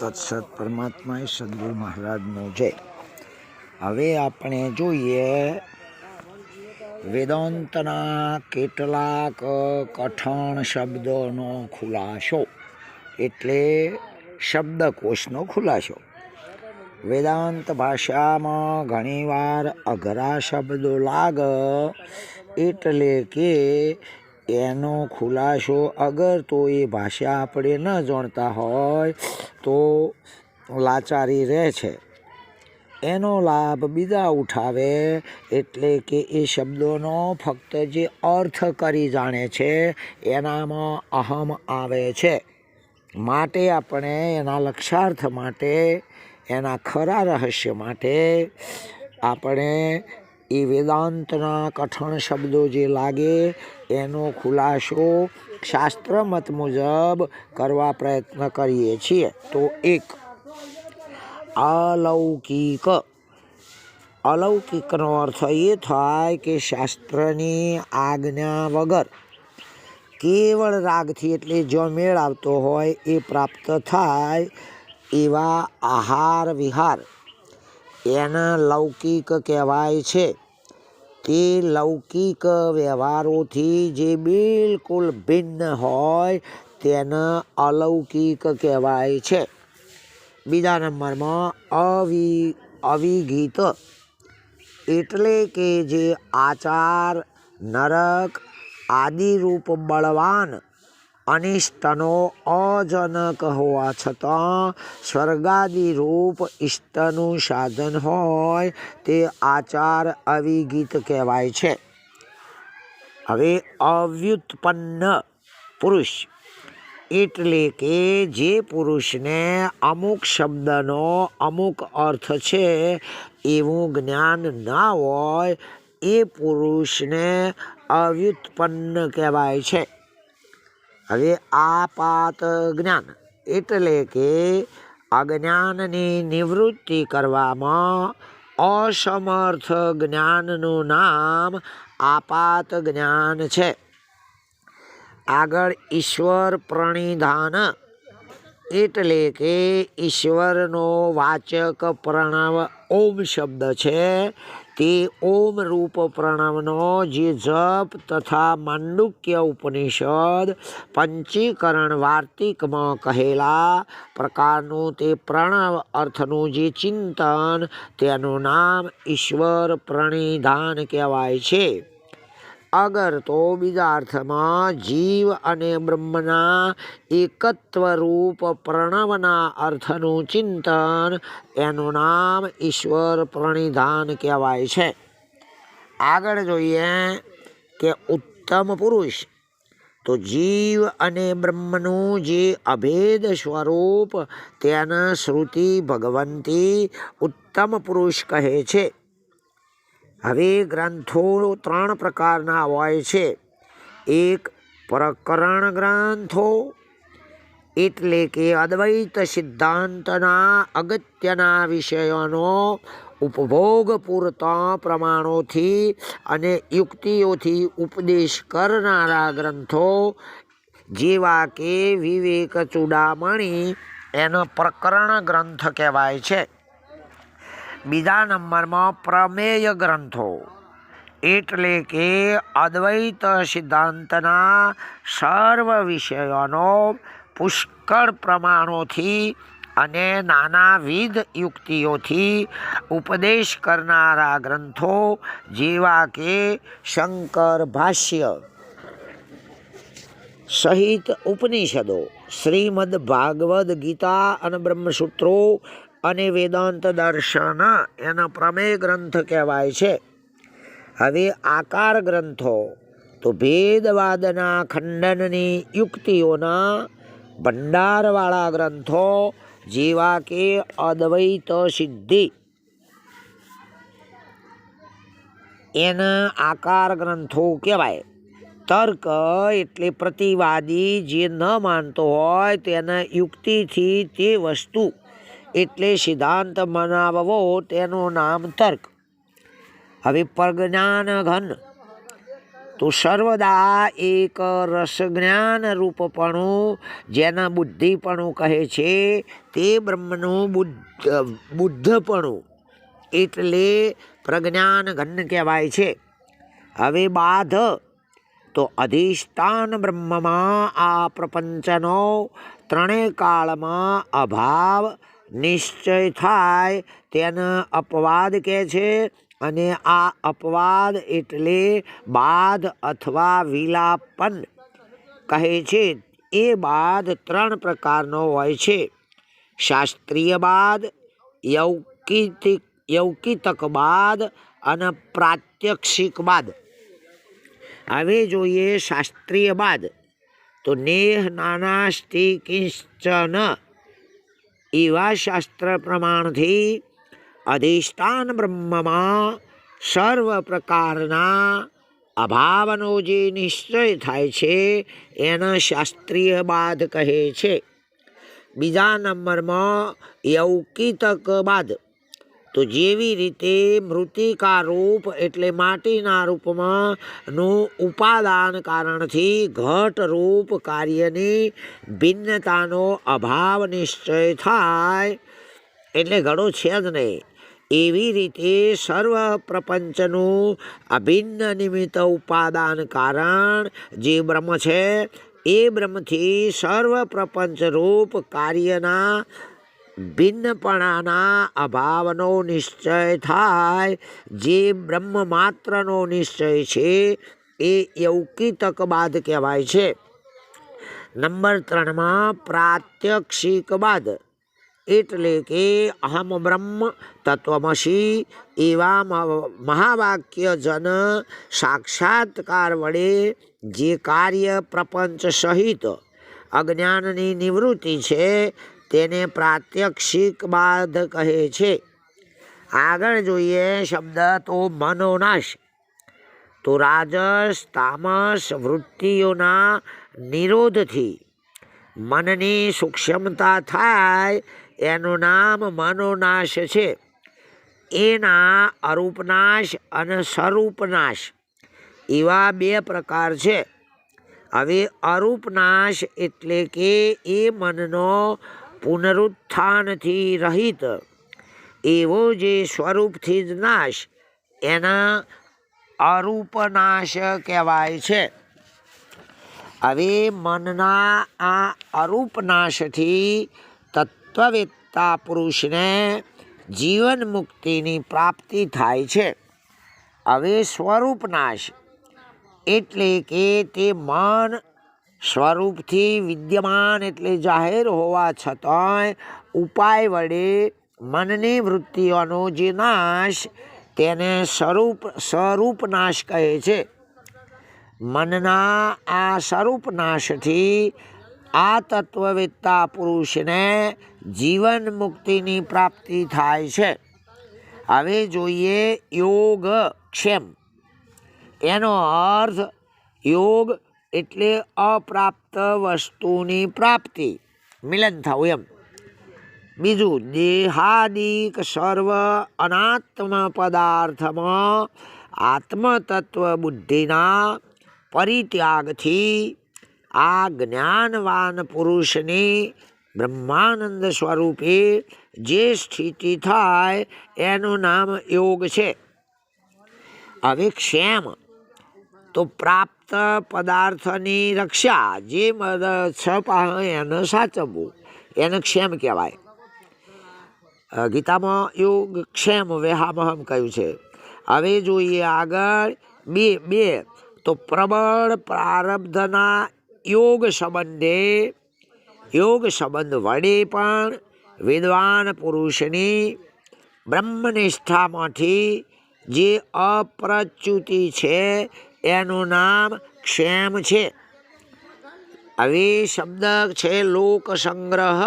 તત્સત પરમાત્માએ સદગુરુ મહારાજનો જય. હવે આપણે જોઈએ વેદાંતના કેટલાક કઠણ શબ્દોનો ખુલાસો, એટલે શબ્દકોશનો ખુલાસો. વેદાંત ભાષામાં ઘણીવાર અઘરા શબ્દો લાગે, એટલે કે એનો ખુલાસો અગર તો એ ભાષા આપણે ન જાણતા હોય તો લાચારી રહે છે. એનો લાભ બીજા ઉઠાવે, એટલે કે એ શબ્દોનો ફક્ત જે અર્થ કરી જાણે છે એનામાં અહમ આવે છે. માટે આપણે એના લક્ષાર્થ માટે, એના ખરા રહસ્ય માટે આપણે એ વેદાંતના કઠણ શબ્દો જે લાગે એનો ખુલાસો શાસ્ત્ર મત મુજબ કરવા પ્રયત્ન કરીએ છીએ. તો એક, અલૌકિક. અલૌકિકનો અર્થ એ થાય કે શાસ્ત્રની આજ્ઞા વગર કેવળ રાગથી, એટલે જો મેળ આવતો હોય એ પ્રાપ્ત થાય એવા આહાર વિહાર એના લૌકિક કહેવાય છે. તે લૌકિક વ્યવહારોથી જે બિલકુલ ભિન્ન હોય તેને અલૌકિક કહેવાય છે. બીજા નંબરમાં અવિહિત, એટલે કે જે આચાર, નરક આદિરૂપ બળવાન અનિષ્ટનો અજનક હોવા છતાં સ્વર્ગાદિરૂપ ઇષ્ટનું સાધન હોય તે આચાર અવિહિત કહેવાય છે. હવે અવ્યુત્પન્ન પુરુષ, એટલે કે જે પુરુષને અમુક શબ્દનો અમુક અર્થ છે એવું જ્ઞાન ના હોય એ પુરુષને અવ્યુત્પન્ન કહેવાય છે. હવે આપાત જ્ઞાન, એટલે કે અજ્ઞાનની નિવૃત્તિ કરવામાં અસમર્થ જ્ઞાનનું નામ આપાત જ્ઞાન છે. આગળ ઈશ્વર પ્રણિધાન, એટલે કે ઈશ્વરનો વાચક પ્રણવ ઓમ શબ્દ છે. તે ઓમ રૂપ પ્રણવનો જે જપ તથા માંડુક્ય ઉપનિષદ પંચીકરણ વાર્તિકમાં કહેલા પ્રકારનું તે પ્રણવ અર્થનું જે ચિંતન, તેનું નામ ઈશ્વર પ્રણિધાન કહેવાય છે. અગર તો બીજા અર્થમાં જીવ અને બ્રહ્મના એકત્વરૂપ પ્રણવના અર્થનું ચિંતન, એનું નામ ઈશ્વર પ્રણિધાન કહેવાય છે. આગળ જોઈએ કે ઉત્તમ પુરુષ, તો જીવ અને બ્રહ્મનું જે અભેદ સ્વરૂપ તેને શ્રુતિ ભગવંતી ઉત્તમ પુરુષ કહે છે. હવે ગ્રંથો ત્રણ પ્રકારના હોય છે. એક પ્રકરણ ગ્રંથો, એટલે કે અદ્વૈત સિદ્ધાંતના અગત્યના વિષયોનો ઉપભોગ પૂરતા પ્રમાણોથી અને યુક્તિઓથી ઉપદેશ કરનારા ગ્રંથો, જેવા કે વિવેક ચૂડામણી, એનો પ્રકરણ ગ્રંથ કહેવાય છે. બીજા નંબરમાં પ્રમેય ગ્રંથો, એટલે કે અદ્વૈત સિદ્ધાંતના સર્વ વિષયોનો પુષ્કળ પ્રમાણોથી અને નાનાવિધ યુક્તિઓથી ઉપદેશ કરનારા ગ્રંથો, જેવા કે શંકર ભાષ્ય સહિત ઉપનિષદો, શ્રીમદ ભાગવદ ગીતા અને બ્રહ્મસૂત્રો અને વેદાંત દર્શન, એના પ્રમેય ગ્રંથ કહેવાય છે. હવે આકાર ગ્રંથો, તો ભેદવાદના ખંડનની યુક્તિઓના ભંડારવાળા ગ્રંથો, જેવા કે અદ્વૈત સિદ્ધિ, એના આકાર ગ્રંથો કહેવાય. તર્ક, એટલે પ્રતિવાદી જે ન માનતો હોય તેને યુક્તિથી તે વસ્તુ, એટલે સિદ્ધાંત મનાવવો, તેનું નામ તર્ક. હવે પ્રજ્ઞાન ઘન, તો તો સર્વદા એક રસજ્ઞાન રૂપપણું જેના બુદ્ધિપણું કહે છે તે બ્રહ્મનું બુદ્ધપણું એટલે પ્રજ્ઞાન ઘન કહેવાય છે. હવે બાધ તો અધિષ્ઠાન બ્રહ્મમાં આ પ્રપંચનો ત્રણેય કાળમાં અભાવ નિશ્ચય થાય તેને અપવાદ કહે છે. અને આ અપવાદ એટલે બાધ અથવા વિલાપન કહે છે. એ બાદ ત્રણ પ્રકારનો હોય છે: શાસ્ત્રીય બાદ, યૌકિતક બાદ અને પ્રાત્યક્ષિક બાદ. હવે જોઈએ શાસ્ત્રીય બાદ. તો નેહ નાનાસ્તિ કિંચન એવા શાસ્ત્ર પ્રમાણથી અધિષ્ઠાન બ્રહ્મમાં સર્વ પ્રકારના અભાવનો જે નિશ્ચય થાય છે એને શાસ્ત્રીય બાદ કહે છે. બીજા નંબરમાં યૌકિતક બાદ. તો જેવી રીતે મૃતિકા રૂપ એટલે માટીના રૂપમાં નું ઉપાદાન કારણથી ઘટ રૂપ કાર્યની ભિન્નતાનો અભાવ નિશ્ચય થાય એટલે ઘડો છે જ નહીં, એવી રીતે સર્વ પ્રપંચનું અભિન્ન નિમિત્ત ઉપાદાન કારણ જે બ્રહ્મ છે એ બ્રહ્મથી સર્વ પ્રપંચ રૂપ કાર્યના ભિન્નપણાના અભાવનો નિશ્ચય થાય જે બ્રહ્મ માત્રનો નિશ્ચય છે એ યૌકિતક બાદ કહેવાય છે. નંબર 3માં પ્રાત્યક્ષિક બાદ એટલે કે અહમ બ્રહ્મ તત્વમસી એવા મહાવાક્ય જન સાક્ષાત્કાર વડે જે કાર્ય પ્રપંચ સહિત અજ્ઞાનની નિવૃત્તિ છે તેને પ્રાત્યક્ષિક બાદ કહે છે. આગળ જોઈએ શબ્દ તો મનોનાશ. તો રાજસ તામસ વૃત્તિઓના નિરોધથી મનની સૂક્ષ્મતા થાય એનું નામ મનોનાશ છે. એના અરૂપનાશ અને સ્વરૂપનાશ એવા બે પ્રકાર છે. હવે અરૂપનાશ એટલે કે એ મનનો પુનરુત્થાનથી રહિત એવો જે સ્વરૂપથી જ નાશ એના અરૂપનાશ કહેવાય છે. હવે મનના આ અરૂપનાશથી તત્વવેત્તા પુરુષને જીવન મુક્તિની પ્રાપ્તિ થાય છે. હવે સ્વરૂપનાશ એટલે કે તે મન સ્વરૂપથી વિદ્યમાન એટલે જાહેર હોવા છતાંય ઉપાય વડે મનની વૃત્તિઓનો જે નાશ તેને સ્વરૂપનાશ કહે છે. મનના આ સ્વરૂપનાશથી આ તત્વવેત્તા પુરુષને જીવન મુક્તિની પ્રાપ્તિ થાય છે. હવે જોઈએ યોગક્ષેમ. એનો અર્થ યોગ એટલે અપ્રાપ્ત વસ્તુની પ્રાપ્તિ, મિલન થવું એમ. બીજું દેહાદિક સર્વ અનાત્મ પદાર્થમાં આત્મતત્વ બુદ્ધિના પરિત્યાગથી આ જ્ઞાનવાન પુરુષની બ્રહ્માનંદ સ્વરૂપે જે સ્થિતિ થાય એનું નામ યોગ છે. હવે ક્ષેમ તો પ્રાપ્ત પદાર્થની રક્ષા, જે છપા એને સાચવવું એને ક્ષેમ કહેવાય. ગીતામાં યોગ ક્ષેમ વેહામહમ કહ્યું છે. હવે જોઈએ આગળ બે તો પ્રબળ પ્રારબ્ધના યોગ સંબંધ વડે પણ વિદ્વાન પુરુષની બ્રહ્મનિષ્ઠામાંથી જે અપ્રચ્યુતિ છે એનું નામ ક્ષેમ છે. હવે શબ્દ છે લોક સંગ્રહ.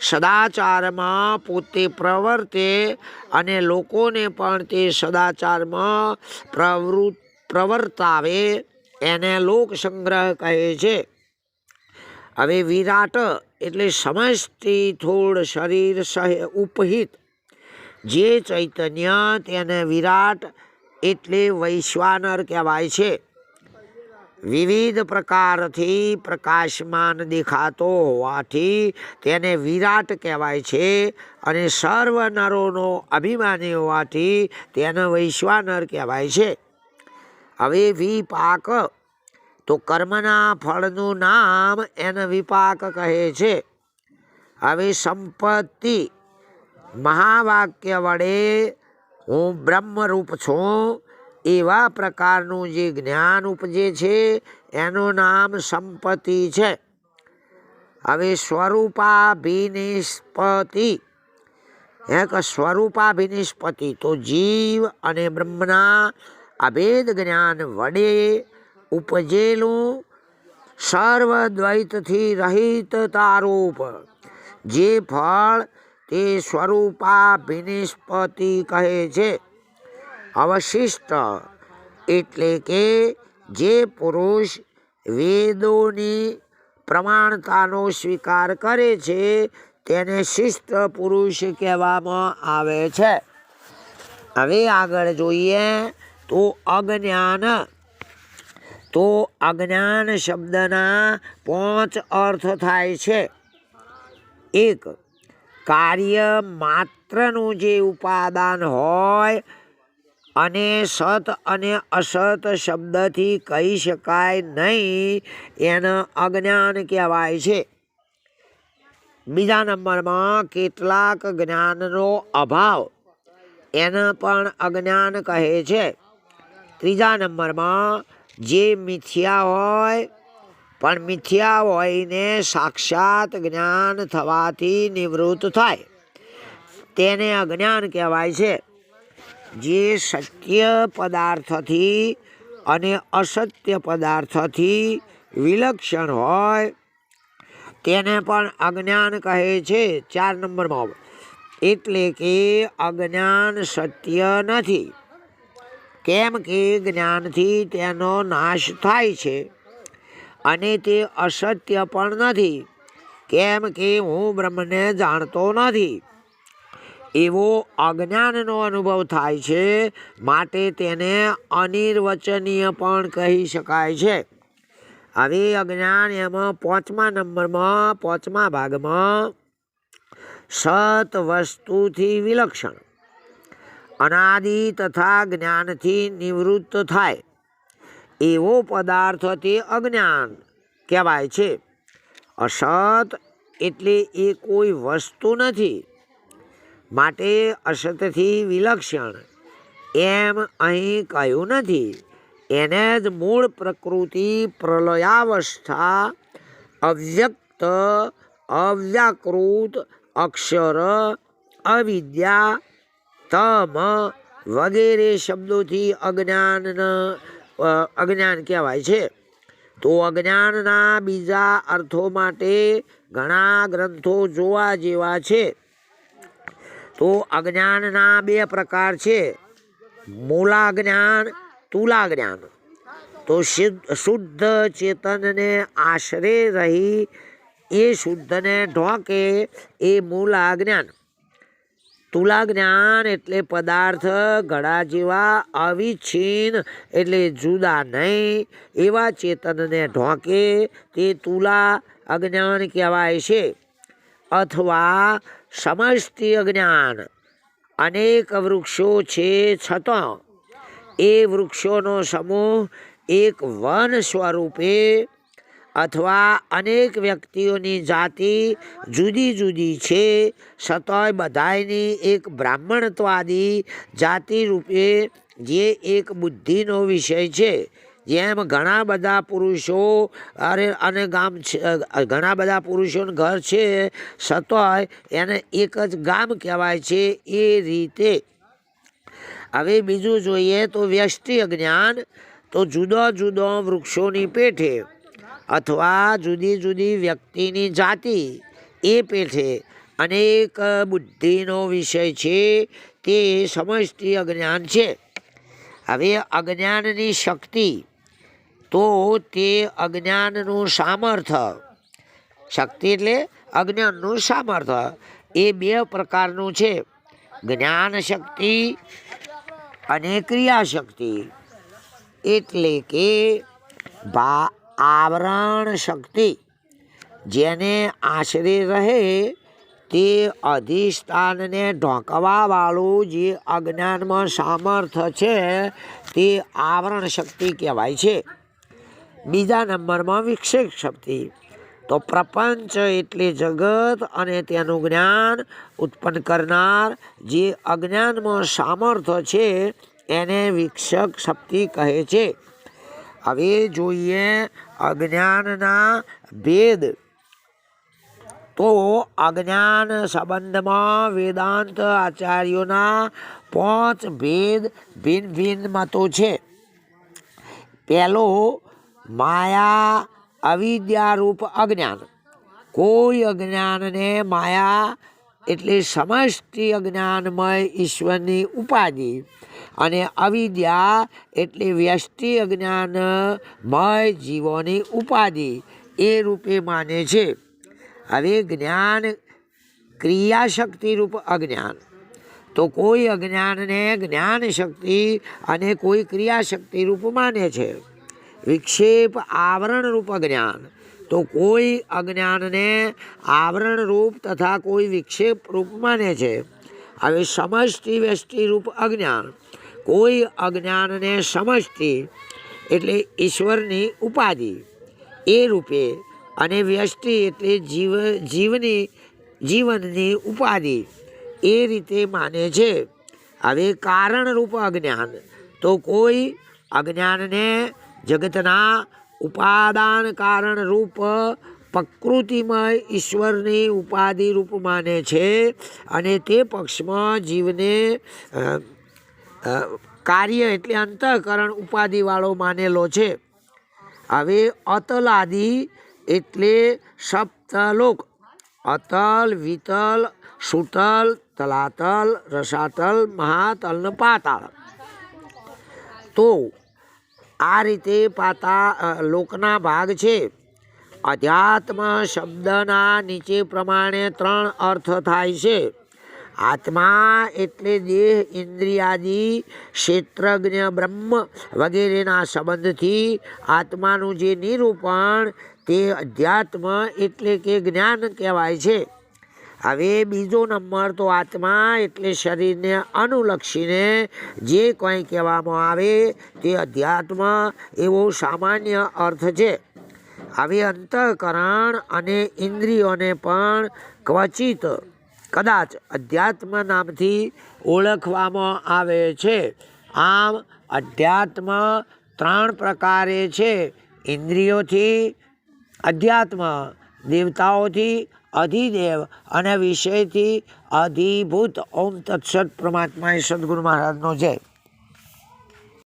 સદાચારમાં પોતે પ્રવર્તે અને લોકોને પણ તે સદાચારમાં પ્રવર્તાવે એને લોક સંગ્રહ કહે છે. હવે વિરાટ એટલે સમષ્ટિ થોડ શરીર સહ ઉપહિત જે ચૈતન્ય તેને વિરાટ એટલે વૈશ્વાનર કહેવાય છે. વિવિધ પ્રકારથી પ્રકાશમાન દેખાતો હોવાથી તેને વિરાટ કહેવાય છે અને સર્વ નરોનો અભિમાની હોવાથી તેને વૈશ્વાનર કહેવાય છે. હવે વિપાક તો કર્મના ફળનું નામ એને વિપાક કહે છે. હવે સંપત્તિ મહાવાક્ય વડે હું બ્રહ્મરૂપ છું એવા પ્રકારનું જે જ્ઞાન ઉપજે છે એનું નામ સંપત્તિ છે. હવે સ્વરૂપાભિનિષ્પતિ સ્વરૂપાભિનિષ્પતિ તો જીવ અને બ્રહ્મના અભેદ જ્ઞાન વડે ઉપજેલું સર્વદ્વૈતથી રહિત તારૂપ જે ફળ તે સ્વરૂપાભિનિષ્પતિ કહે છે. અવશિષ્ટ એટલે કે જે પુરુષ વેદોની પ્રમાણતાનો સ્વીકાર કરે છે તેને શિષ્ટ પુરુષ કહેવામાં આવે છે. હવે આગળ જોઈએ તો અજ્ઞાન. તો અજ્ઞાન શબ્દના 5 અર્થ થાય છે. 1. કાર્ય માત્રનું જે ઉપાદાન હોય અને સત અને અસત શબ્દથી કહી શકાય નહીં એને અજ્ઞાન કહેવાય છે. બીજા નંબરમાં કેટલાક જ્ઞાનનો અભાવ એને પણ અજ્ઞાન કહે છે. ત્રીજા નંબરમાં જે મિથ્યા હોય પણ મિથ્યા હોઈને સાક્ષાત જ્ઞાન થવાથી નિવૃત્ત થાય તેને અજ્ઞાન કહેવાય છે. જે સત્ય પદાર્થથી અને અસત્ય પદાર્થથી વિલક્ષણ હોય તેને પણ અજ્ઞાન કહે છે. 4 નંબરમાં એટલે કે અજ્ઞાન સત્ય નથી, કેમ કે જ્ઞાનથી તેનો નાશ થાય છે, અને તે અસત્ય પણ નથી, કેમ કે હું બ્રહ્મને જાણતો નથી એવો અજ્ઞાનનો અનુભવ થાય છે, માટે તેને અનિર્વચનીય પણ કહી શકાય છે. હવે અજ્ઞાન એમાં 5મા નંબરમાં 5મા ભાગમાં સત વસ્તુથી વિલક્ષણ અનાદિ તથા જ્ઞાનથી નિવૃત્ત થાય એવો પદાર્થ તે અજ્ઞાન કહેવાય છે. અસત એટલે એ કોઈ વસ્તુ નથી, માટે અસતથી વિલક્ષણ એમ અહીં કહ્યું નથી. એને જ મૂળ પ્રકૃતિ પ્રલયાવસ્થા અવ્યક્ત અવ્યાકૃત અક્ષર અવિદ્યા તમ વગેરે શબ્દોથી અજ્ઞાન કહેવાય છે. તો અજ્ઞાનના બીજા અર્થો માટે ઘણા ગ્રંથો જોવા જેવા છે. તો અજ્ઞાનના 2 પ્રકાર છે, મૂલાજ્ઞાન, તુલાજ્ઞાન. તો શુદ્ધ ચેતનને આશરે રહી એ શુદ્ધને ઢોકે એ મૂલાજ્ઞાન. તુલાજ્ઞાન એટલે પદાર્થ ઘડા જેવા અવિચ્છિન્ન એટલે જુદા નહીં એવા ચેતનને ઢોકે તે તુલા અજ્ઞાન કહેવાય છે. અથવા સમષ્ટિ અજ્ઞાન, અનેક વૃક્ષો છે છતાં એ વૃક્ષોનો સમૂહ એક વન સ્વરૂપે અથવા અનેક વ્યક્તિઓની જાતિ જુદી જુદી છે, છતાંય બધાયની એક બ્રાહ્મણત્વાદી જાતિ રૂપે જે એક બુદ્ધિનો વિષય છે. જેમ ઘણા બધા પુરુષો અને ગામ ઘણા બધા પુરુષોનું ઘર છે છતાંય એને એક જ ગામ કહેવાય છે એ રીતે. હવે બીજું જોઈએ તો વ્યષ્ટિ અજ્ઞાન. તો જુદા જુદા વૃક્ષોની પેઠે અથવા જુદી જુદી વ્યક્તિની જાતિ એ પેઠે અનેક બુદ્ધિનો વિષય છે તે સમષ્ટિ અજ્ઞાન છે. હવે અજ્ઞાનની શક્તિ તો તે અજ્ઞાનનું સામર્થ્ય, શક્તિ એટલે અજ્ઞાનનું સામર્થ્ય એ 2 પ્રકારનું છે, જ્ઞાન શક્તિ અને ક્રિયાશક્તિ. એટલે કે આવરણ શક્તિ જેને આશરે રહે તે અધિષ્ઠાનને ઢોંકવાવાળું જે અજ્ઞાનમાં સામર્થ્ય છે તે આવરણ શક્તિ કહેવાય છે. બીજા નંબરમાં વિક્ષેપ શક્તિ. તો પ્રપંચ એટલે જગત અને તેનું જ્ઞાન ઉત્પન્ન કરનાર જે અજ્ઞાનમાં સામર્થ્ય છે એને વિક્ષેપ શક્તિ કહે છે. હવે જોઈએ અજ્ઞાનના ભેદ. તો અજ્ઞાન સંબંધમાં વેદાંત આચાર્યોના 5 ભેદ ભિન્ન ભિન્ન મતો છે. પહેલો, માયા અવિદ્યારૂપ અજ્ઞાન. કોઈ અજ્ઞાનને માયા એટલે સમષ્ટિ અજ્ઞાનમય ઈશ્વરની ઉપાધિ અને અવિદ્યા એટલે વ્યષ્ટિ અજ્ઞાનમય જીવોની ઉપાધિ એ રૂપે માને છે. હવે જ્ઞાન ક્રિયાશક્તિરૂપ અજ્ઞાન. તો કોઈ અજ્ઞાનને જ્ઞાન શક્તિ અને કોઈ ક્રિયાશક્તિ રૂપ માને છે. વિક્ષેપ આવરણ રૂપ અજ્ઞાન. તો કોઈ અજ્ઞાનને આવરણ રૂપ તથા કોઈ વિક્ષેપ રૂપ માને છે. હવે સમષ્ટિ વ્યષ્ટિ રૂપ અજ્ઞાન. કોઈ અજ્ઞાનને સમષ્ટિ એટલે ઈશ્વરની ઉપાધિ એ રૂપે અને વ્યષ્ટિ એટલે જીવનની ઉપાધિ એ રીતે માને છે. હવે કારણરૂપ અજ્ઞાન. તો કોઈ અજ્ઞાનને જગતના ઉપાદાન કારણ રૂપ પ્રકૃતિમય ઈશ્વરની ઉપાધિ રૂપ માને છે અને તે પક્ષમાં જીવને કાર્ય એટલે અંતઃકરણ ઉપાધિવાળો માનેલો છે. હવે અતલાદિ એટલે સપ્તલોક. અતલ, વિતલ, સુતલ, તલાતલ, રસાતલ, મહાતલ ને પાતાળ. તો આ રીતે લોકના ભાગ છે. અધ્યાત્મ શબ્દના નીચે પ્રમાણે 3 અર્થ થાય છે. આત્મા એટલે દેહ, ઇન્દ્રિયાદિ, ક્ષેત્રજ્ઞ, બ્રહ્મ વગેરેના સંબંધથી આત્માનું જે નિરૂપણ તે અધ્યાત્મ એટલે કે જ્ઞાન કહેવાય છે. હવે બીજો નંબર તો આત્મા એટલે શરીરને અનુલક્ષીને જે કંઈ કહેવામાં આવે તે અધ્યાત્મ એવો સામાન્ય અર્થ છે. હવે અંતઃકરણ અને ઇન્દ્રિયોને પણ કદાચ અધ્યાત્મ નામથી ઓળખવામાં આવે છે. આમ અધ્યાત્મ 3 પ્રકારે છે. ઇન્દ્રિયોથી અધ્યાત્મ, દેવતાઓથી અધિદેવ અને વિષયથી અધિભૂત. ઓમ તત્સત. પરમાત્માએ સદગુરુ મહારાજનો જય.